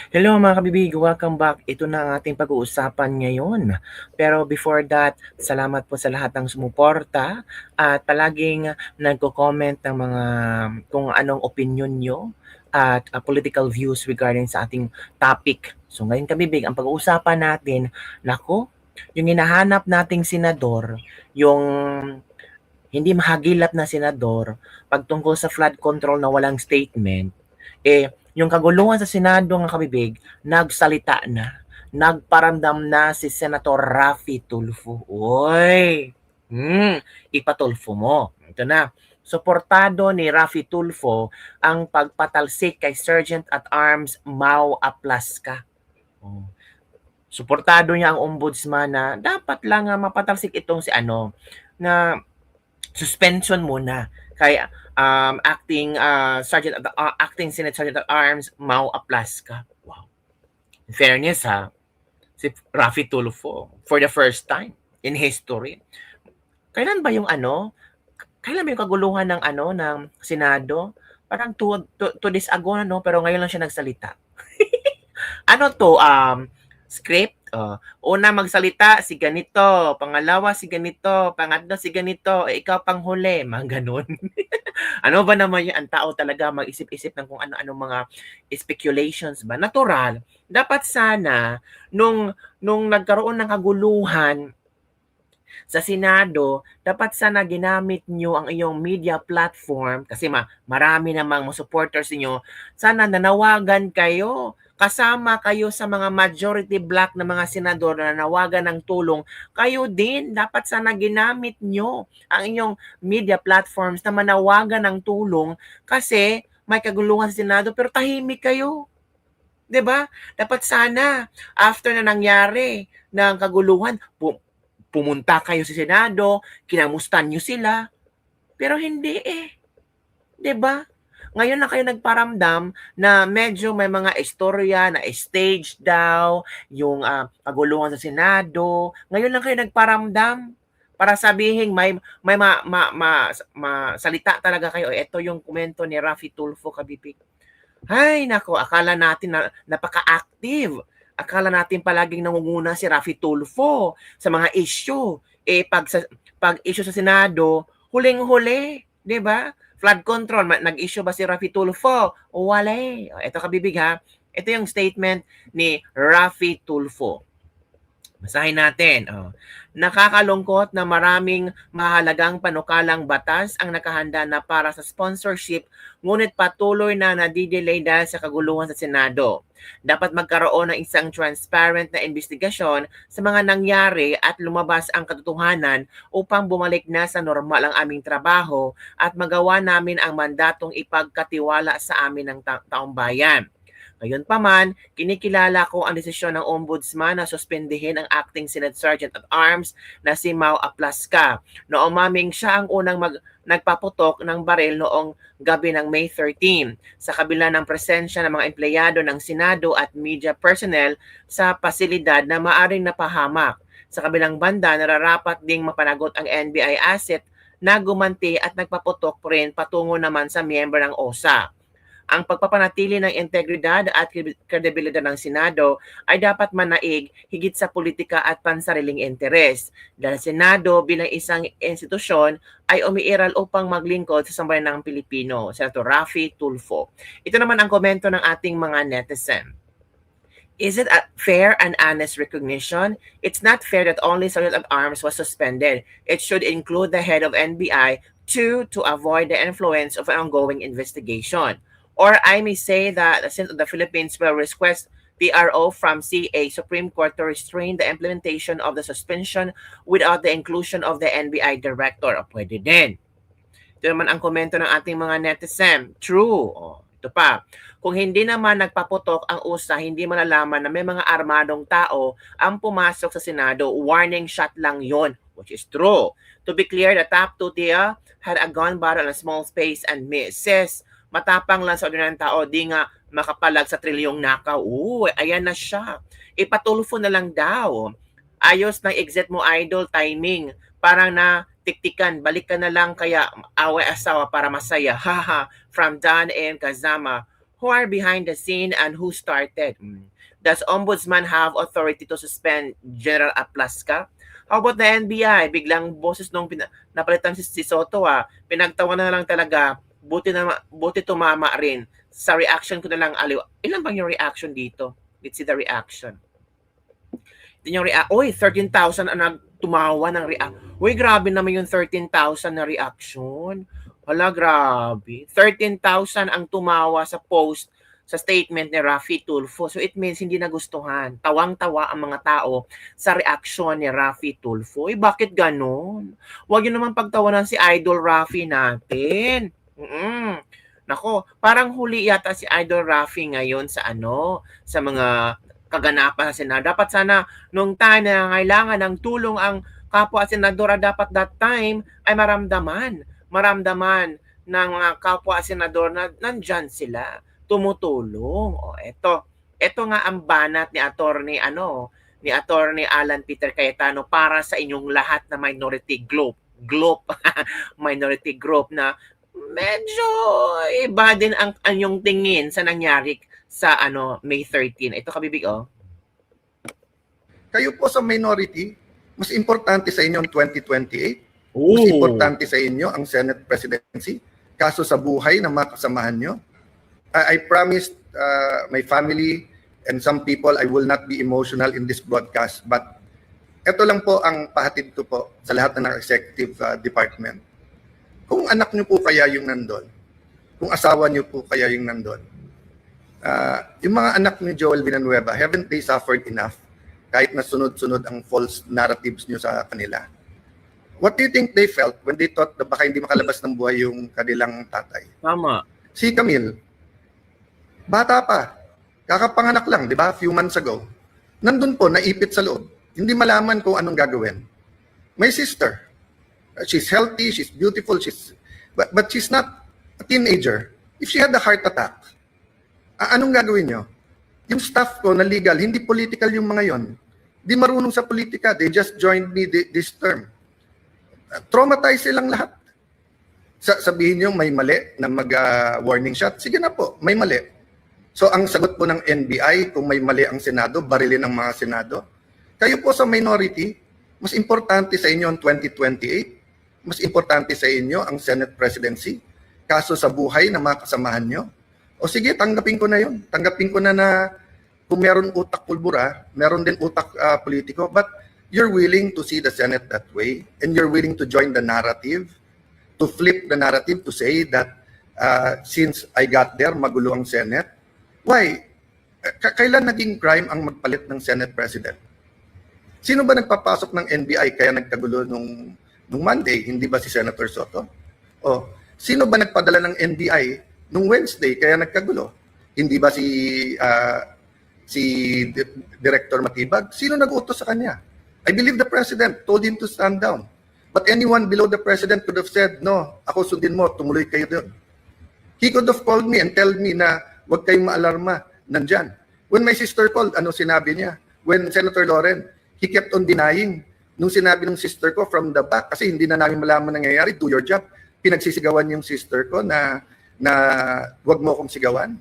Hello mga kabibig, welcome back. Ito na ang ating pag-uusapan ngayon. Pero before that, salamat po sa lahat ng sumuporta at palaging nagko-comment ng mga kung anong opinion nyo at political views regarding sa ating topic. So ngayon kabibig, ang pag-uusapan natin, nako, yung hinahanap nating senador, yung hindi mahagilap na senador, pagtungkol sa flood control na walang statement, yung kaguluhan sa Senado nga kabibig, nagsalita na. Nagparamdam na si Senator Raffy Tulfo. Uy! Ipatulfo mo. Ito na. Suportado ni Raffy Tulfo ang pagpatalsik kay Sergeant at Arms Mau Aplaska. Oh. Suportado niya ang ombudsman na dapat lang mapatalsik itong si na suspension muna kay acting Senate Sergeant at Arms Mau Aplaska. Wow. In fairness si Raffy Tulfo for the first time in history. Kailan ba yung kailan ba yung kaguluhan ng ng Senado? Parang two days ago na, no? Pero ngayon lang siya nagsalita. Ano to, script? Una magsalita, si ganito. Pangalawa, si ganito. Pangatlo, si ganito. Ikaw panghuli. Mga ganun. Ano ba naman yan? Ang tao talaga mag-isip-isip ng kung ano-ano mga speculations ba? Natural. Dapat sana, nung nagkaroon ng kaguluhan sa Senado, dapat sana ginamit nyo ang iyong media platform kasi marami namang mga supporters niyo. Sana nanawagan kayo, kasama kayo sa mga majority black na mga senador na nanawagan ng tulong. Kayo din, dapat sana ginamit nyo ang inyong media platforms na manawagan ng tulong kasi may kaguluhan sa Senado pero tahimik kayo. 'Di ba? Dapat sana after na nangyari ng kaguluhan, pumunta kayo sa Senado, kinamustan nyo sila. Pero hindi 'di ba? Ngayon na kayo nagparamdam na medyo may mga istorya na stage daw, yung kaguluhan sa Senado. Ngayon lang kayo nagparamdam para sabihin may salita talaga kayo. Ito yung komento ni Raffy Tulfo kabibig. Ay nako, akala natin na napaka-active. Akala natin palaging nangunguna si Raffy Tulfo sa mga issue. Pag issue sa Senado, huling-huli, 'di ba? Flood control, nag-issue ba si Raffy Tulfo? Wala. Ito kabibig ha. Ito yung statement ni Raffy Tulfo. Basahin natin. Nakakalungkot na maraming mahalagang panukalang batas ang nakahanda na para sa sponsorship, ngunit patuloy na nadidelay dahil sa kaguluhan sa Senado. Dapat magkaroon ng isang transparent na investigasyon sa mga nangyari at lumabas ang katotohanan upang bumalik na sa normal ang aming trabaho at magawa namin ang mandatong ipagkatiwala sa amin ng taong bayan. Gayunpaman, kinikilala ko ang desisyon ng Ombudsman na suspendihin ang acting Senate Sergeant at Arms na si Mau Aplaska na umaming siya ang unang nagpaputok ng baril noong gabi ng May 13 sa kabila ng presensya ng mga empleyado ng Senado at media personnel sa pasilidad na maaring napahamak. Sa kabilang banda, nararapat ding mapanagot ang NBI asset na gumanti at nagpaputok rin patungo naman sa miyembro ng OSA. Ang pagpapanatili ng integridad at kredibilidad ng Senado ay dapat manaig higit sa politika at pansariling interes. Dahil Senado bilang isang institusyon ay umiiral upang maglingkod sa sambayan ng Pilipino. Senator Raffy Tulfo. Ito naman ang komento ng ating mga netizen. Is it a fair and honest recognition? It's not fair that only Sergeant at Arms was suspended. It should include the head of NBI to avoid the influence of an ongoing investigation. Or I may say that since the Philippines will request PRO from CA Supreme Court to restrain the implementation of the suspension without the inclusion of the NBI director. O, pwede din. Ito naman ang komento ng ating mga netizen. True. Ito pa. Kung hindi naman nagpaputok ang USA, hindi malalaman na may mga armadong tao ang pumasok sa Senado. Warning shot lang yon, which is true. To be clear, the top two tier had a gun barrel in a small space and misses. Matapang lang sa ordinarong tao, di nga makapalag sa trilyong nakaw. Ayan na siya. Ipatulfo na lang daw. Ayos ng exit mo, idol, timing. Parang na tiktikan, balik ka na lang kaya away asawa para masaya. Haha, from Dan and Kazama. Who are behind the scene and who started? Does Ombudsman have authority to suspend General Aplaska? How about the NBI? Biglang boses nung napalitan si Soto pinagtawa na lang talaga, buti tumama rin. Sa reaction ko na lang aliw. Ilan bang yung reaction dito? Let's see the reaction. Ito yung Uy, 13,000 ang tumawa ng Uy, grabe naman yung 13,000 na reaction. Hala, grabe. 13,000 ang tumawa sa post sa statement ni Raffy Tulfo. So it means hindi nagustuhan. Tawang-tawa ang mga tao sa reaksyon ni Raffy Tulfo. Bakit ganon? Huwag yun naman pagtawanan si Idol Raffy natin. Nako, parang huli yata si Idol Raffy ngayon sa sa mga kaganapan sa Senado. Dapat sana nung time na kailangan ng tulong ang kapwa senadora, dapat that time ay maramdaman ng mga kapwa senador na nandyan sila, tumutulong. Ito nga ang banat ni attorney Alan Peter Cayetano para sa inyong lahat na minority group minority group na medyo iba din ang anyong tingin sa nangyari sa May 13. Ito kabibig Kayo po sa minority, mas importante sa inyo ang 2028. Mas importante sa inyo ang Senate presidency. Kaso sa buhay ng mga kasamahan nyo. I promised my family and some people I will not be emotional in this broadcast. But ito lang po ang pahatid ko po sa lahat ng executive department. Kung anak nyo po kaya yung nandun, kung asawa nyo po kaya yung nandun, yung mga anak ni Joel Villanueva, haven't they suffered enough kahit na sunod-sunod ang false narratives nyo sa kanila? What do you think they felt when they thought na baka hindi makalabas ng buhay yung kanilang tatay? Tama. Si Camille, bata pa, kakapanganak lang, di ba? Few months ago. Nandun po, naipit sa loob. Hindi malaman kung anong gagawin. My sister, she's healthy, she's beautiful, but she's not a teenager. If she had a heart attack, anong gagawin nyo? Yung staff ko na legal, hindi political yung mga yon. Di marunong sa politika. They just joined me this term. Traumatized silang lahat. Sabihin nyo may mali na mag-warning shot. Sige na po, may mali. So ang sagot po ng NBI, kung may mali ang Senado, barilin ang mga Senado. Kayo po sa minority, mas importante sa inyo ang 2028. Mas importante sa inyo ang Senate presidency. Kaso sa buhay ng mga kasamahan nyo. O sige, tanggapin ko na yun. Tanggapin ko na kung meron utak pulbura, meron din utak politiko. But you're willing to see the Senate that way, and you're willing to join the narrative, to flip the narrative to say that since I got there, magulo ang Senate. Why? Kailan naging crime ang magpalit ng Senate President? Sino ba nagpapasok ng NBI kaya nagkagulo nung Monday? Hindi ba si Senator Soto? O sino ba nagpadala ng NBI nung Wednesday kaya nagkagulo? Hindi ba si Director Matibag? Sino nag-utos sa kanya? I believe the President told him to stand down. But anyone below the President could have said, no, ako sundin mo, tumuloy kayo doon. He could have called me and tell me na huwag kayong maalarma, nandyan. When my sister called, ano sinabi niya? When Senator Loren, he kept on denying. Nung sinabi ng sister ko from the back, kasi hindi na namin malaman nangyayari, do your job. Pinagsisigawan yung sister ko na huwag mo akong sigawan.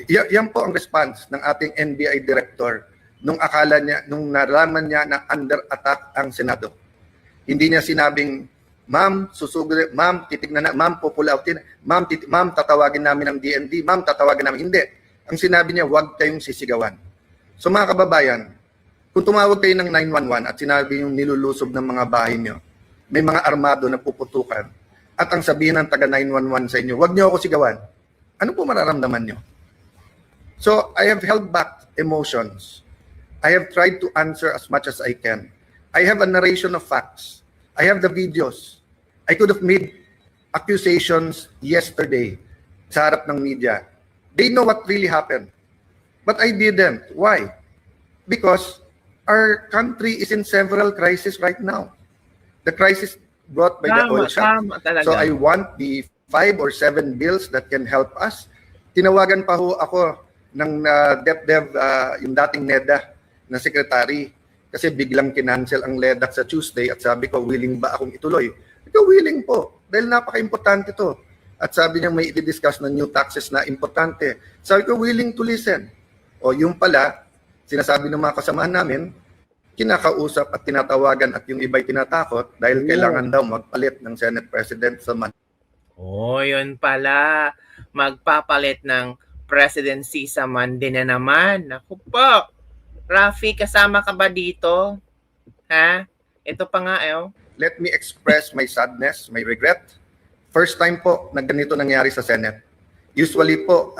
Yan po ang response ng ating NBI director nung akala niya, nung nalaman niya na under attack ang Senado. Hindi niya sinabing, ma'am, susugod, ma'am, titignan na, ma'am, pupull outin, ma'am, tatawagin namin ang DND, ma'am, tatawagin namin. Hindi. Ang sinabi niya, huwag kayong sisigawan. So mga kababayan, kung tumawag kayo ng 911 at sinabi yung nilulusob ng mga bahay niyo, may mga armado na puputukan, at ang sabihin ng taga 911 sa inyo, huwag niyo ako sigawan, ano po mararamdaman niyo? So I have held back emotions. I have tried to answer as much as I can. I have a narration of facts. I have the videos. I could have made accusations yesterday sa harap ng media. They know what really happened. But I didn't. Why? Because our country is in several crises right now. The crisis brought by the oil shock. So I want the 5 or 7 bills that can help us. Tinawagan pa ho ako ng DepDev, yung dating NEDA na secretary, kasi biglang kinancel ang LEDAC sa Tuesday at sabi ko, willing ba akong ituloy? Ito, willing po. Dahil napaka-importante to. At sabi niya may i-discuss na new taxes na importante. Sabi ko, willing to listen. O yung pala, sinasabi ng mga kasamahan namin, kinakausap at tinatawagan at yung iba'y tinatakot dahil kailangan daw magpalit ng Senate President sa Oh, yun pala. Magpapalit ng presidency sa Monday na naman. Naku po. Rafi, kasama ka ba dito? Ha? Ito pa nga, Let me express my sadness, my regret. First time po na ganito nangyari sa Senate. Usually po,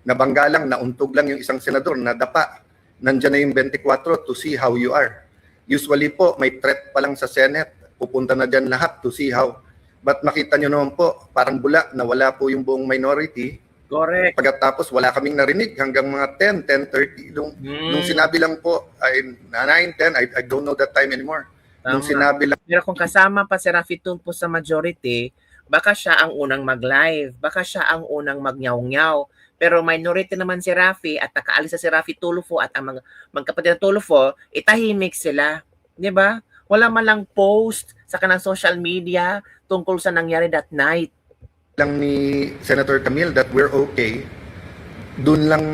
nabangga lang, nauntog lang yung isang senador na dapa. Nandiyan na yung 24 to see how you are. Usually po, may threat pa lang sa Senate. Pupunta na dyan lahat to see how. But makita nyo naman po, parang bula na wala po yung buong minority. Correct. Pagkatapos wala kaming narinig hanggang mga 10:30. Nung sinabi lang po, 9, 10, I don't know that time anymore. Nung sinabi lang, Pero kung kasama pa si Rafi Tulfo sa majority, baka siya ang unang mag-live, baka siya ang unang magnyaw-nyaw. Pero minority naman si Rafi at nakaalis na si Rafi Tulfo at ang magkapatid na Tulfo, itahimik sila. Di ba? Wala man lang post sa kanang social media tungkol sa nangyari that night. lang ni Senator Camille that we're okay, doon lang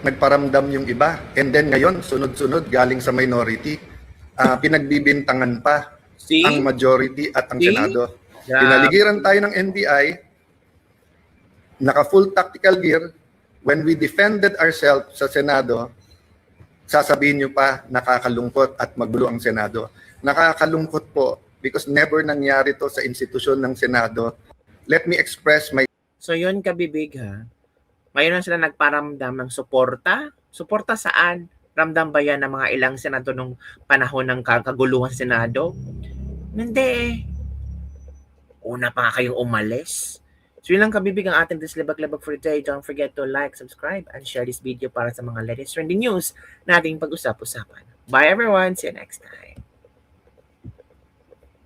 nagparamdam yung iba. And then ngayon, sunod-sunod galing sa minority, pinagbibintangan pa See? ang majority at ang See? Senado. Yeah. Pinaligiran tayo ng NBI, naka-full tactical gear. When we defended ourselves sa Senado, sasabihin nyo pa, nakakalungkot at magulo ang Senado. Nakakalungkot po because never nangyari to sa institusyon ng Senado. Let me express my So yun kabibig ha. Ngayon na sila nagparamdam ng suporta. Suporta saan? Ramdam ba yan ng mga ilang senador nung panahon ng kaguluhan sa Senado? Hindi. Una pa nga kayong umalis. So yun lang kabibig ang ating dislibag-labag for today. Don't forget to like, subscribe, and share this video para sa mga latest trending news na ating pag-usap-usapan. Bye everyone! See you next time!